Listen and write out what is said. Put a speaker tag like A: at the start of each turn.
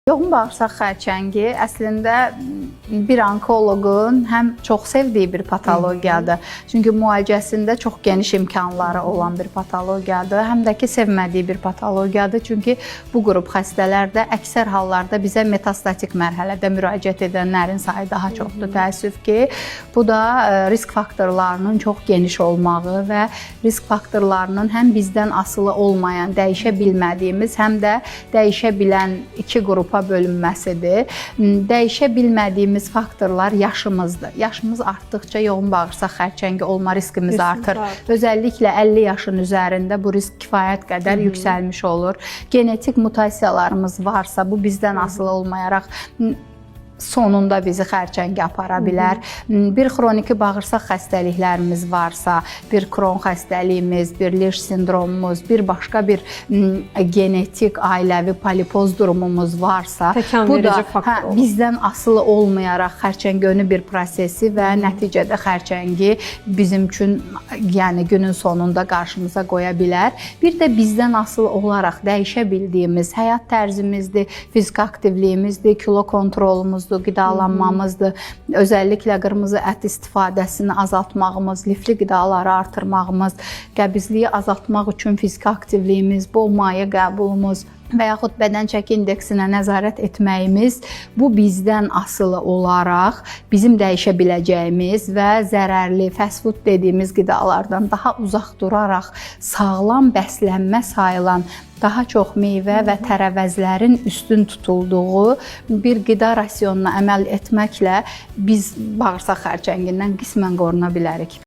A: Yoğun bağırsaq xərçəngi əslində bir onkoloqun həm çox sevdiyi bir patologiyadır. Çünki müalicəsində çox geniş imkanları olan bir patologiyadır. Həm də ki, sevmədiyi bir patologiyadır. Çünki bu qrup xəstələrdə əksər hallarda bizə metastatik mərhələdə müraciət edənlərin sayı daha çoxdur. Təəssüf ki, bu da risk faktorlarının çox geniş olmağı və risk faktorlarının həm bizdən asılı olmayan, dəyişə bilmədiyimiz, həm də dəyişə bilən iki qrupa bölünməsidir. Dəyişə bilmədiyimiz faktorlar yaşımızdır. Yaşımız artdıqca yoğun bağırsaq xərçəngi olma riskimiz artır. Özəlliklə 50 yaşın üzərində bu risk kifayət qədər yüksəlmiş olur. Genetik mutasiyalarımız varsa, bu bizdən asılı olmayaraq sonunda bizi xərçəngi apara bilər. Bir xroniki bağırsaq xəstəliklərimiz varsa, bir Kron xəstəliyimiz, bir Liş sindromumuz, bir başqa bir genetik ailəvi polipoz durumumuz varsa, bu da bizdən asılı olmayaraq xərçəngönü bir prosesi və nəticədə xərçəngi bizim üçün yəni günün sonunda qarşımıza qoya bilər. Bir də bizdən asılı olaraq dəyişə bildiyimiz həyat tərzimizdir, fiziki aktivliyimizdir, kilo kontrolumuzdur, qidalanmamızdır. Özəlliklə qırmızı ət istifadəsini azaltmağımız, lifli qidaları artırmağımız, qəbizliyi azaltmaq üçün fiziki aktivliyimiz, bol maye qəbulumuz və yaxud bədən çəki indeksinə nəzarət etməyimiz bu bizdən asılı olaraq bizim dəyişə biləcəyimiz və zərərli fast food dediyimiz qidalardan daha uzaq duraraq sağlam bəslənmə sayılan daha çox meyvə və tərəvəzlərin üstün tutulduğu bir qida rasionuna əməl etməklə biz bağırsaq xərçəngindən qismən qoruna bilərik.